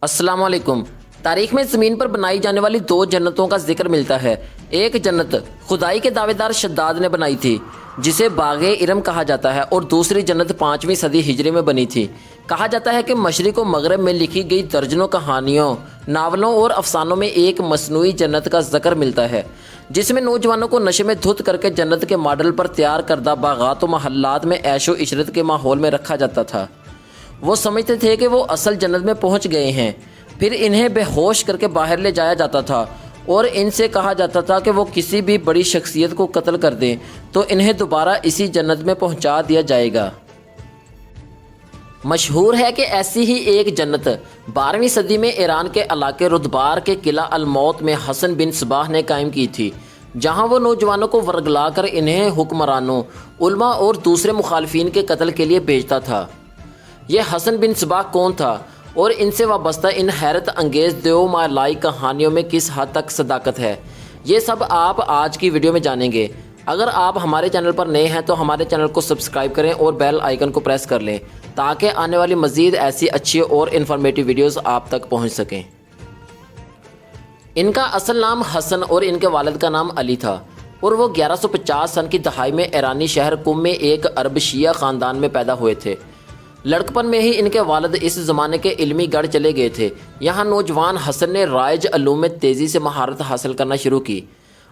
अस्सलाम वालेकुम। तारीख में ज़मीन पर बनाई जाने वाली दो जन्नतों का जिक्र मिलता है। एक जन्नत खुदाई के दावेदार शद्दाद ने बनाई थी जिसे बागे इरम कहा जाता है, और दूसरी जन्नत 5वीं सदी हिजरी में बनी थी। कहा जाता है कि मशरिक व मगरब में लिखी गई दर्जनों कहानियों, नावलों और अफसानों में एक मसनूई जन्नत का जिक्र मिलता है जिसमें नौजवानों को नशे में धुत करके जन्नत के मॉडल पर तैयार करदा बागात व महल्लात में ऐशो इशरत के माहौल में रखा जाता था। वो समझते थे कि वो असल जन्नत में पहुंच गए हैं। फिर इन्हें बेहोश करके बाहर ले जाया जाता था और इनसे कहा जाता था कि वो किसी भी बड़ी शख्सियत को कत्ल कर दें तो इन्हें दोबारा इसी जन्नत में पहुंचा दिया जाएगा। मशहूर है कि ऐसी ही एक जन्नत 12वीं सदी में ईरान के इलाके रुदबार के किला अल-मौत में हसन बिन सबाह ने कायम की थी, जहां वो नौजवानों को वर्गला कर इन्हें हुक्मरानों, उलमा और दूसरे मुखालफिन के कत्ल के लिए भेजता था। ये हसन बिन सबाह कौन था और इनसे वाबस्ता इन हैरत अंगेज़ देव मालाई कहानियों में किस हद तक सदाकत है, ये सब आप आज की वीडियो में जानेंगे। अगर आप हमारे चैनल पर नए हैं तो हमारे चैनल को सब्सक्राइब करें और बेल आइकन को प्रेस कर लें ताकि आने वाली मज़ीद ऐसी अच्छी और इन्फॉर्मेटिव वीडियोस आप तक पहुंच सकें। इनका असल नाम हसन और इनके वालिद का नाम अली था और वो 1150 सन की दहाई में ईरानी शहर कुम में एक अरब शिया ख़ानदान में पैदा हुए थे। लड़कपन में ही इनके वालिद इस ज़माने के इल्मी गढ़ चले गए थे। यहाँ नौजवान हसन ने राइज अलूम में तेज़ी से महारत हासिल करना शुरू की।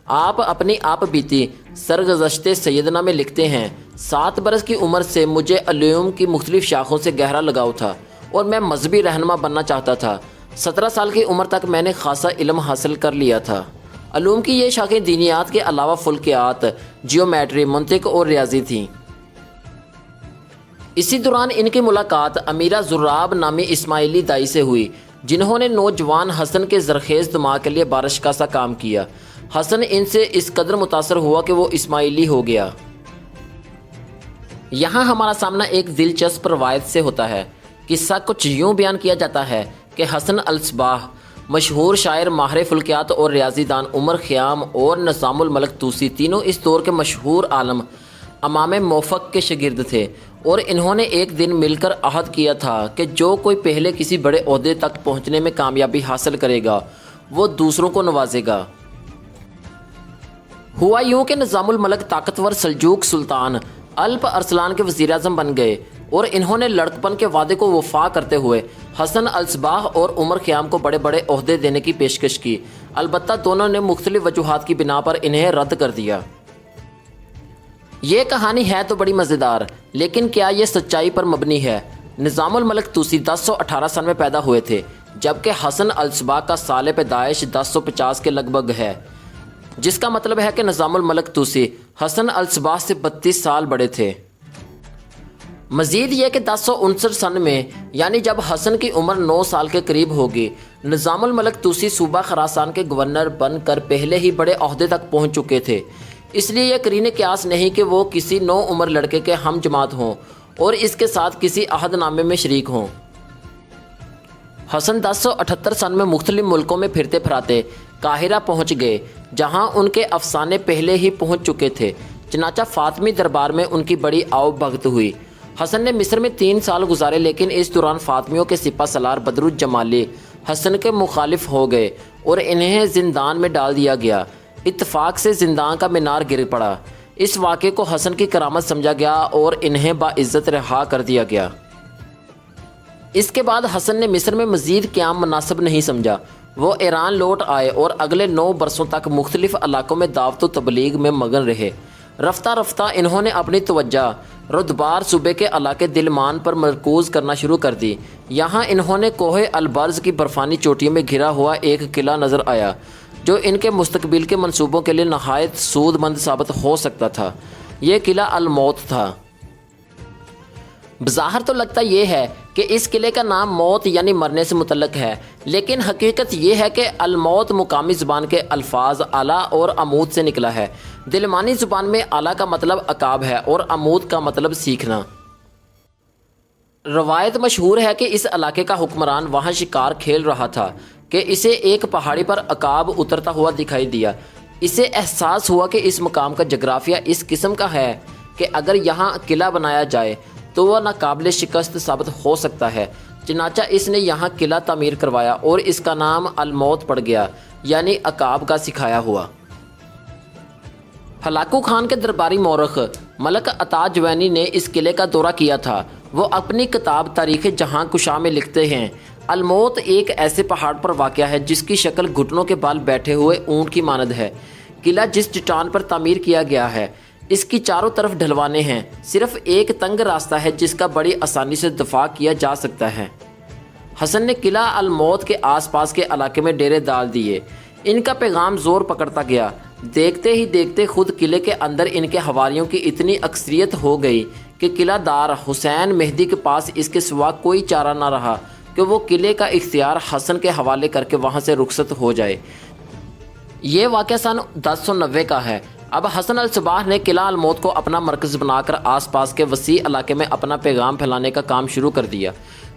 आप अपनी आप बीती सरगज़श्ते सैयदना में लिखते हैं, 7 बरस की उम्र से मुझे अलूम की मुख्तलिफ शाखों से गहरा लगाव था और मैं मजहबी रहनुमा बनना चाहता था। 17 साल की उम्र तक मैंने खासा इल्म हासिल कर लिया था। अलूम की ये शाखें दीनियात के अलावा फुल्कियात, जियोमेट्री, मंतिक और रियाजी थीं। इसी दौरान इनकी मुलाकात अमीरा जुर्राब नामी इस्माइली दाई से हुई, जिन्होंने नौजवान हसन के ज़रखेज़ दिमाग के लिए बारिश का सा काम किया। हसन इनसे इस कदर मुतासर हुआ कि वो इस्माइली हो गया। यहाँ हमारा सामना एक दिलचस्प रवायत से होता है। किस्सा कुछ यूँ बयान किया जाता है कि हसन अल-सबाह मशहूर शायर, माहिर फुल्कियात और रियाजीदान उमर ख़याम और निज़ामुल मलिक तूसी तीनों इस दौर के मशहूर आलम इमाम मोफ़क़ के शागिर्द थे और इन्होंने एक दिन मिलकर अहद किया था कि जो कोई पहले किसी बड़े ओहदे तक पहुँचने में कामयाबी हासिल करेगा वो दूसरों को नवाजेगा। हुआ यूँ कि निज़ामुल मलिक ताकतवर सल्जूक सुल्तान अल्प अरसलान के वज़ीर आज़म बन गए और इन्होंने लड़कपन के वादे को वफा करते हुए हसन अल-सबाह और उमर ख़याम को बड़े बड़े ओहदे देने की पेशकश की। अलबत्ता दोनों ने मुख्तलिफ वजूहात की बिना पर इन्हें रद्द कर दिया। ये कहानी है तो बड़ी मज़ेदार, लेकिन क्या ये सच्चाई पर मबनी है? निज़ामुल मलिक तूसी 1018 सन में पैदा हुए थे, जबकि हसन अल-सबाह का साल पैदाइश 1050 के लगभग है, जिसका मतलब है कि निज़ामुल मलिक तूसी हसन अल-सबाह से 32 साल बड़े थे। मज़ीद ये कि 1059 सन में, यानी जब हसन की उम्र 9 साल के करीब होगी, निज़ामुल मलिक तूसी सूबा खरासान के गवर्नर बनकर पहले ही बड़े ओहदे तक पहुँच चुके थे। इसलिए यह करीने क्यास नहीं कि वो किसी नौ उम्र लड़के के हम जमात हों और इसके साथ किसी अहदनामे में शरीक हों। हसन 1078 सन में मुख्तलिफ मुल्कों में फिरते फिराते काहिरा पहुँच गए, जहाँ उनके अफसाने पहले ही पहुँच चुके थे। चनाचा फातमी दरबार में उनकी बड़ी आओ भगत हुई। हसन ने मिस्र में 3 साल गुजारे, लेकिन इस दौरान फातमियों के सिपा सलार बदरुज्जमाली हसन के मुखालिफ हो गए और इन्हें जिंदान में डाल दिया गया। इत्तफाक से जिंदान का मीनार गिर पड़ा। इस वाक़े को हसन की करामत समझा गया और इन्हें बाइज़्ज़त रिहा कर दिया गया। इसके बाद हसन ने मिस्र में मज़ीद क़याम मुनासिब नहीं समझा। वो ईरान लौट आए और अगले 9 बरसों तक मुख्तलिफ इलाकों में दावत व तबलीग में मगन रहे। रफ्ता रफ्ता इन्होंने अपनी तवज्जो रुदबार सूबे के इलाके दिलमान पर मरकूज़ करना शुरू कर दी। यहाँ इन्होंने कोहे अलबर्ज़ की बर्फ़ानी चोटियों में घिरा हुआ एक किला नज़र आया जो इनके मुस्तकबिल के मंसूबों के लिए नहायत सूदमंद साबित हो सकता था। यह किला अल-मौत था। बज़ाहिर तो लगता यह है कि इस किले का नाम मौत यानी मरने से मुतल्लक है, लेकिन हकीकत यह है कि अल-मौत मुकामी ज़ुबान के अल्फाज अला और अमूद से निकला है। दिलमानी ज़ुबान में अला का मतलब अकाब है और अमूद का मतलब सीखना। रवायत मशहूर है कि इस इलाके का हुक्मरान वहाँ शिकार खेल रहा था कि इसे एक पहाड़ी पर अकाब उतरता हुआ दिखाई दिया। इसे एहसास हुआ कि इस मकाम का जग्राफिया इस किस्म का है कि अगर यहाँ किला बनाया जाए तो वह नाकाबिले शिकस्त साबित हो सकता है। चनाचा इसने यहाँ किला तामीर करवाया और इसका नाम अलमौत पड़ गया, यानी अकाब का सिखाया हुआ। हलाकू खान के दरबारी मौरख मलक अता जवैनी ने इस किले का दौरा किया था। वो अपनी किताब तारीख़ जहां कुशा में लिखते हैं, अलमौत एक ऐसे पहाड़ पर वाक़या है जिसकी शक्ल घुटनों के बाल बैठे हुए ऊँट की मानद है। किला जिस चट्टान पर तामीर किया गया है, इसकी चारों तरफ ढलवाने हैं। सिर्फ एक तंग रास्ता है जिसका बड़ी आसानी से दफा किया जा सकता है। हसन ने किला अलमौत के आसपास के इलाके में डेरे डाल दिए। इनका पैगाम ज़ोर पकड़ता गया। देखते ही देखते खुद किले के अंदर इनके हवारियों की इतनी अक्सरियत हो गई कि किलादार हुसैन मेहदी के पास इसके सिवा कोई चारा ना रहा कि वो किले का इख्तियार हसन के हवाले करके वहाँ से रुखसत हो जाए। ये वाक़या सन 1090 का है। अब हसन अल सबाह ने किला अलमौत को अपना मरकज़ बनाकर आसपास के वसी इलाके में अपना पैगाम फैलाने का काम शुरू कर दिया।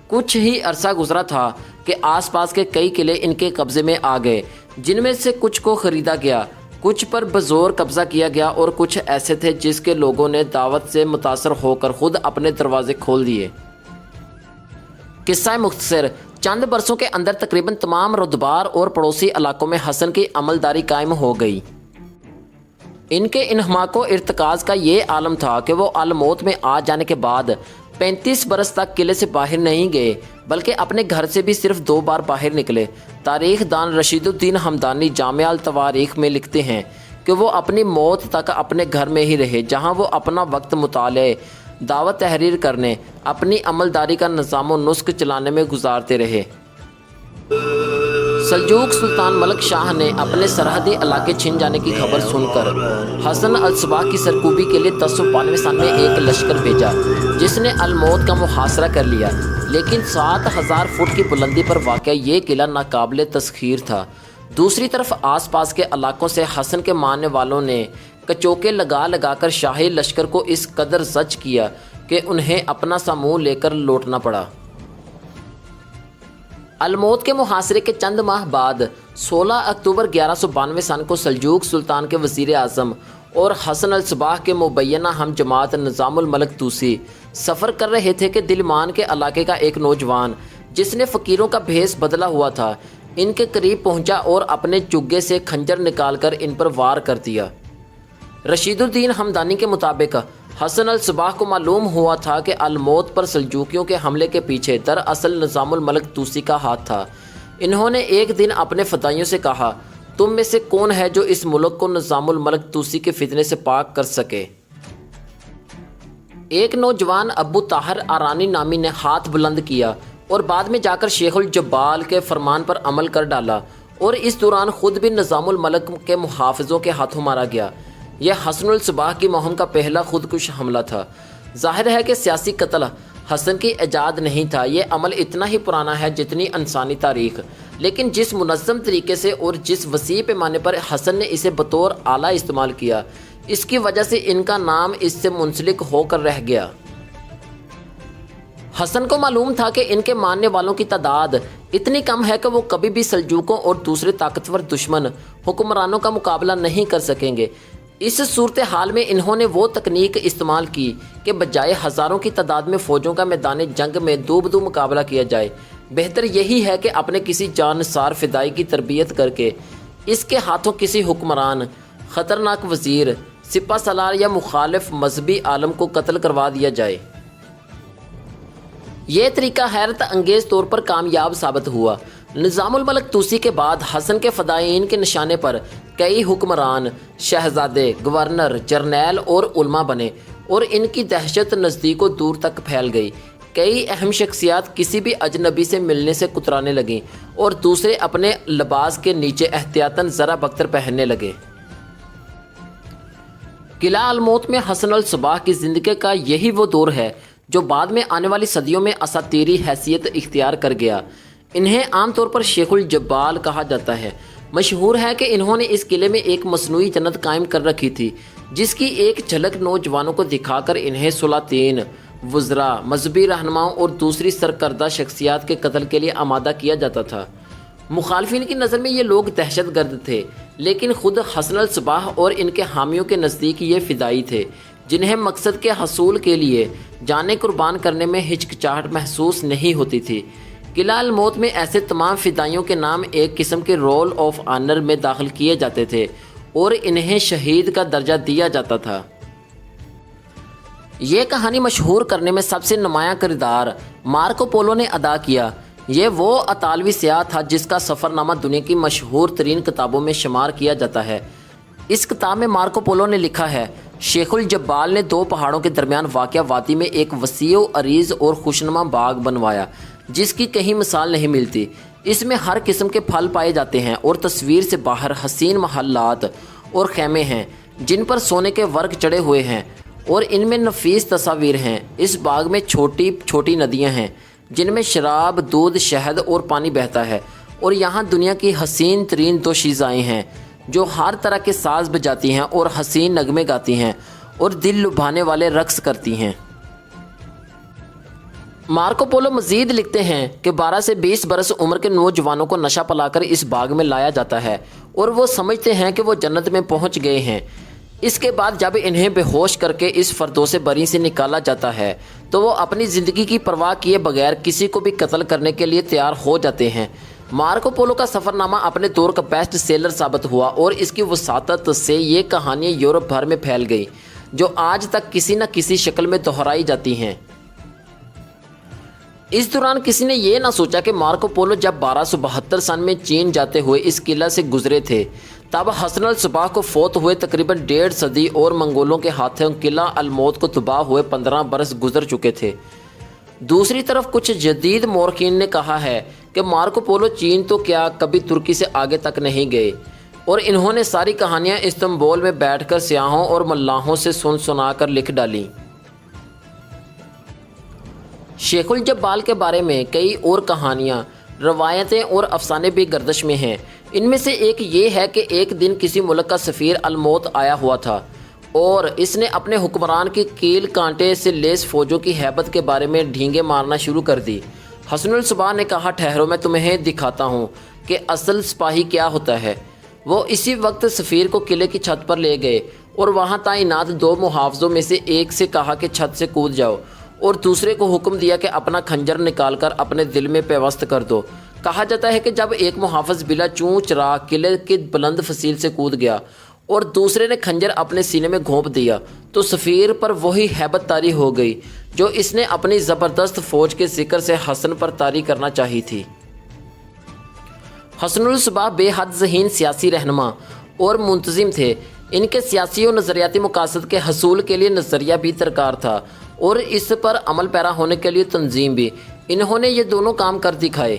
कुछ ही अरसा गुजरा था कि आसपास के कई किले इनके कब्ज़े में आ गए, जिनमें से कुछ को ख़रीदा गया, कुछ पर बज़ोर कब्ज़ा किया गया और कुछ ऐसे थे जिसके लोगों ने दावत से मुतासर होकर ख़ुद अपने दरवाजे खोल दिए। किस्सा मुख्तसर, चंद बरसों के अंदर तकरीबन तमाम रुदबार और पड़ोसी इलाकों में हसन की अमलदारी कायम हो गई। इनके इन्हमाको इर्तकाज़ का ये आलम था कि वो अलमौत में आ जाने के बाद 35 बरस तक किले से बाहर नहीं गए, बल्कि अपने घर से भी सिर्फ 2 बार बाहर निकले। तारीख़ दान रशीदुद्दीन हमदानी जामिया अल तवारीख़ में लिखते हैं कि वो अपनी मौत तक अपने घर में ही रहे, जहाँ वो अपना वक्त मुताले, दावत तहरीर करने, अपनी अमलदारी का निज़ाम व नुस्ख चलाने में गुजारते रहे। सल्जूक सुल्तान मलक शाह ने अपने सरहदी इलाके छिन जाने की खबर सुनकर हसन अल सबाह की सरकूबी के लिए 1092 सन में एक लश्कर भेजा, जिसने अलमौत का मुहासरा कर लिया। लेकिन 7000 फुट की बुलंदी पर वाक़या ये किला नाकाबिले तस्खीर था। दूसरी तरफ आसपास के इलाकों से हसन के मानने वालों ने कचौके लगा लगा कर शाही लश्कर को इस कदर सच किया कि उन्हें अपना सा मुँह लेकर लौटना पड़ा। अलमौत के मुहासरे के चंद माह बाद 16 अक्टूबर 1192 सन को सल्जूक सुल्तान के वज़ीर आज़म और हसन अल सबाह के मुबैना हम जमात निज़ामुल मलक तूसी सफ़र कर रहे थे कि दिलमान के इलाके का एक नौजवान, जिसने फ़कीरों का भेस बदला हुआ था, इनके करीब पहुंचा और अपने चुग्गे से खंजर निकालकर इन पर वार कर दिया। रशीदुद्दीन हमदानी के मुताबिक हसन अल सबाह को मालूम हुआ था कि अलमौत पर सल्जूकियों के हमले के पीछे दरअसल निज़ामुल मलक तूसी का हाथ था। इन्होंने एक दिन अपने फदाइयों से कहा, तुम में से कौन है जो इस मुल्क को निज़ामुल मलक तूसी के फितने से पाक कर सके। एक नौजवान अबू ताहर आरानी नामी ने हाथ बुलंद किया और बाद में जाकर शेखुल जब्बाल के फरमान पर अमल कर डाला और इस दौरान खुद भी निज़ामुल मलक के मुहाफ़िज़ों के हाथों मारा गया। यह हसन अल सबाह की मुहिम का पहला खुदकुश हमला था। जाहिर है कि सियासी कत्ल हसन की इजाद नहीं था। ये अमल इतना ही पुराना है जितनी इंसानी तारीख, लेकिन जिस मुनज़्ज़म तरीके से और जिस वसी पैमाने पर हसन ने इसे बतौर आला इस्तेमाल किया, इसकी वजह से इनका नाम इससे मुंसलिक होकर रह गया। हसन को मालूम था कि इनके मानने वालों की तादाद इतनी कम है कि वो कभी भी सल्जूकों और दूसरे ताकतवर दुश्मन हुक्मरानों का मुकाबला नहीं कर सकेंगे। इस सूरत हाल में इन्होंने वो तकनीक इस्तेमाल की कि बजाय हज़ारों की तादाद में फ़ौजों का मैदान जंग में दो बदू मुकाबला किया जाए, बेहतर यही है कि अपने किसी जानसार फ़िदाई की तरबियत करके इसके हाथों किसी हुक्मरान, ख़तरनाक वज़ीर, सिपा सलार या मुखालिफ मजहबी आलम को कत्ल करवा दिया जाए। ये तरीका हैरत अंगेज़ तौर पर कामयाब साबित हुआ। निज़ामुल मलक तूसी के बाद हसन के फ़दाईन के निशाने पर कई हुक्मरान, शहजादे, गवर्नर, जर्नैल और उलमा बने और इनकी दहशत नज़दीकों दूर तक फैल गई। कई अहम शख्सियात किसी भी अजनबी से मिलने से कुतराने लगीं और दूसरे अपने लिबास के नीचे एहतियातन ज़रा बख्तर पहनने लगे। किला अलमौत में हसन अल सबाह की ज़िंदगी का यही वो दौर है जो बाद में आने वाली सदियों में असातीरी हैसियत इख्तियार कर गया। इन्हें आमतौर पर शेखुल जब्बाल कहा जाता है। मशहूर है कि इन्होंने इस किले में एक मसनूई जन्नत कायम कर रखी थी, जिसकी एक झलक नौजवानों को दिखाकर इन्हें सुलातीन, वज़रा, मजहबी रहनुमाओं और दूसरी सरकर्दा शख्सियात के कत्ल के लिए आमादा किया जाता था। मुखालफिन की नज़र में ये लोग दहशत गर्द थे, लेकिन खुद हसन अल सबाह और इनके हामियों के नज़दीक ये फ़िदाई थे, जिन्हें मकसद के हसूल के लिए جانیں قربان کرنے میں ہچکچاہٹ محسوس نہیں ہوتی تھی۔ قلعہ الموت میں ایسے تمام فدائیوں کے نام ایک قسم کے رول آف آنر میں داخل کیے جاتے تھے اور انہیں شہید کا درجہ دیا جاتا تھا۔ یہ کہانی مشہور کرنے میں سب سے نمایاں کردار مارکو پولو نے ادا کیا۔ یہ وہ اطالوی سیاح تھا جس کا سفر نامہ دنیا کی مشہور ترین کتابوں میں شمار کیا جاتا ہے۔ اس کتاب میں مارکو پولو نے لکھا ہے، شیخ الجبال نے 2 پہاڑوں کے درمیان واقع وادی میں ایک وسیع و عریض اور خوشنما باغ بنوایا جس کی کہیں مثال نہیں ملتی۔ اس میں ہر قسم کے پھل پائے جاتے ہیں اور تصویر سے باہر حسین محلات اور خیمے ہیں جن پر سونے کے ورق چڑھے ہوئے ہیں اور ان میں نفیس تصاویر ہیں۔ اس باغ میں چھوٹی چھوٹی ندیاں ہیں جن میں شراب، دودھ، شہد اور پانی بہتا ہے، اور یہاں دنیا کی حسین ترین دوشیزائیں ہیں جو ہر طرح کے ساز بجاتی ہیں اور حسین نغمے گاتی ہیں اور دل لبھانے والے رقص کرتی ہیں۔ مارکو پولو مزید لکھتے ہیں کہ 12 سے 20 برس عمر کے نوجوانوں کو نشہ پلا کر اس باغ میں لایا جاتا ہے اور وہ سمجھتے ہیں کہ وہ جنت میں پہنچ گئے ہیں۔ اس کے بعد جب انہیں بے ہوش کر کے اس فردوس بری سے نکالا جاتا ہے تو وہ اپنی زندگی کی پرواہ کیے بغیر کسی کو بھی قتل کرنے کے لیے تیار ہو جاتے ہیں۔ مارکو پولو کا سفر نامہ اپنے دور کا بیسٹ سیلر ثابت ہوا اور اس کی وساطت سے یہ کہانیاں یورپ بھر میں پھیل گئی جو آج تک کسی نہ کسی شکل میں دہرائی جاتی ہیں۔ اس دوران کسی نے یہ نہ سوچا کہ مارکو پولو جب 1272 سن میں چین جاتے ہوئے اس قلعہ سے گزرے تھے تب حسن الصباح کو فوت ہوئے تقریباً 1.5 صدی اور منگولوں کے ہاتھوں قلعہ الموت کو تباہ ہوئے 15 برس گزر چکے تھے۔ دوسری طرف کچھ جدید مورخین نے کہا ہے کہ مارکو پولو چین تو کیا کبھی ترکی سے آگے تک نہیں گئے اور انہوں نے ساری کہانیاں استنبول میں بیٹھ کر سیاحوں اور ملاحوں سے سنا کر لکھ ڈالیں۔ شیخ الجبال کے بارے میں کئی اور کہانیاں، روایتیں اور افسانے بھی گردش میں ہیں۔ ان میں سے ایک یہ ہے کہ ایک دن کسی ملک کا سفیر الموت آیا ہوا تھا اور اس نے اپنے حکمران کی کیل کانٹے سے لیس فوجوں کی ہیبت کے بارے میں ڈھینگے مارنا شروع کر دی۔ حسن الصباح نے کہا، ٹھہرو میں تمہیں دکھاتا ہوں کہ اصل سپاہی کیا ہوتا ہے۔ وہ اسی وقت سفیر کو قلعے کی چھت پر لے گئے اور وہاں تعینات 2 محافظوں میں سے ایک سے کہا کہ چھت سے کود جاؤ اور دوسرے کو حکم دیا کہ اپنا خنجر نکال کر اپنے دل میں پیوست کر دو۔ کہا جاتا ہے کہ جب ایک محافظ بلا چوں چرا قلعے کی بلند فصیل سے کود گیا اور دوسرے نے خنجر اپنے سینے میں گھونپ دیا تو سفیر پر وہی ہیبت طاری ہو گئی جو اس نے اپنی زبردست فوج کے ذکر سے حسن پر طاری کرنا چاہی تھی۔ حسن الصباح بے حد ذہین سیاسی رہنما اور منتظم تھے۔ ان کے سیاسی و نظریاتی مقاصد کے حصول کے لیے نظریہ بھی درکار تھا اور اس پر عمل پیرا ہونے کے لیے تنظیم بھی۔ انہوں نے یہ دونوں کام کر دکھائے۔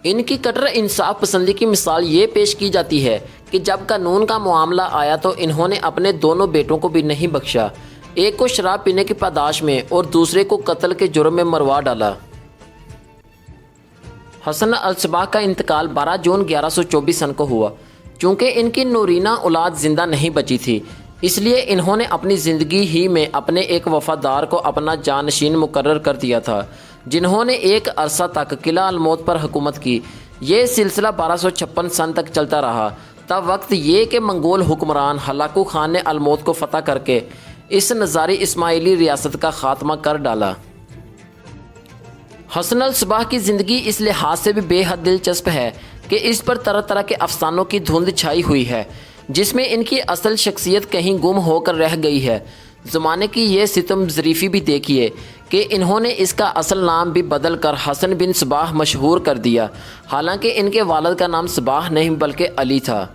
ان کی کٹر انصاف پسندی کی مثال یہ پیش کی جاتی ہے کہ جب قانون کا معاملہ آیا تو انہوں نے اپنے دونوں بیٹوں کو بھی نہیں بخشا، ایک کو شراب پینے کی پاداش میں اور دوسرے کو قتل کے جرم میں مروا ڈالا۔ حسن الصباح کا انتقال 12 جون 1124 سن کو ہوا۔ چونکہ ان کی نورینہ اولاد زندہ نہیں بچی تھی اس لیے انہوں نے اپنی زندگی ہی میں اپنے ایک وفادار کو اپنا جانشین مقرر کر دیا تھا جنہوں نے ایک عرصہ تک قلعہ الموت پر حکومت کی۔ یہ سلسلہ 1256 سن تک چلتا رہا۔ تب وقت یہ کہ منگول حکمران ہلاکو خان نے الموت کو فتح کر کے اس نظاری اسماعیلی ریاست کا خاتمہ کر ڈالا۔ حسن الصباح کی زندگی اس لحاظ سے بھی بے حد دلچسپ ہے کہ اس پر طرح طرح کے افسانوں کی دھند چھائی ہوئی ہے جس میں ان کی اصل شخصیت کہیں گم ہو کر رہ گئی ہے۔ زمانے کی یہ ستم ظریفی بھی دیکھیے کہ انہوں نے اس کا اصل نام بھی بدل کر حسن بن صباح مشہور کر دیا، حالانکہ ان کے والد کا نام صباح نہیں بلکہ علی تھا۔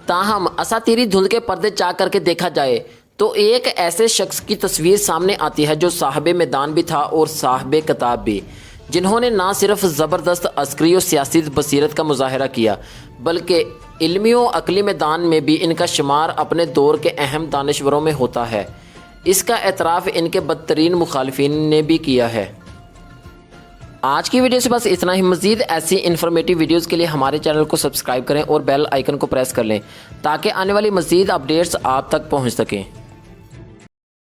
تاہم اساطیری دھند کے پردے چاک کر کے دیکھا جائے تو ایک ایسے شخص کی تصویر سامنے آتی ہے جو صاحب میدان بھی تھا اور صاحب کتاب بھی، جنہوں نے نہ صرف زبردست عسکری و سیاسی بصیرت کا مظاہرہ کیا بلکہ علمی و عقلی میدان میں بھی ان کا شمار اپنے دور کے اہم دانشوروں میں ہوتا ہے۔ اس کا اعتراف ان کے بدترین مخالفین نے بھی کیا ہے۔ آج کی ویڈیو سے بس اتنا ہی۔ مزید ایسی انفارمیٹیو ویڈیوز کے لیے ہمارے چینل کو سبسکرائب کریں اور بیل آئیکن کو پریس کر لیں تاکہ آنے والی مزید اپڈیٹس آپ تک پہنچ سکیں۔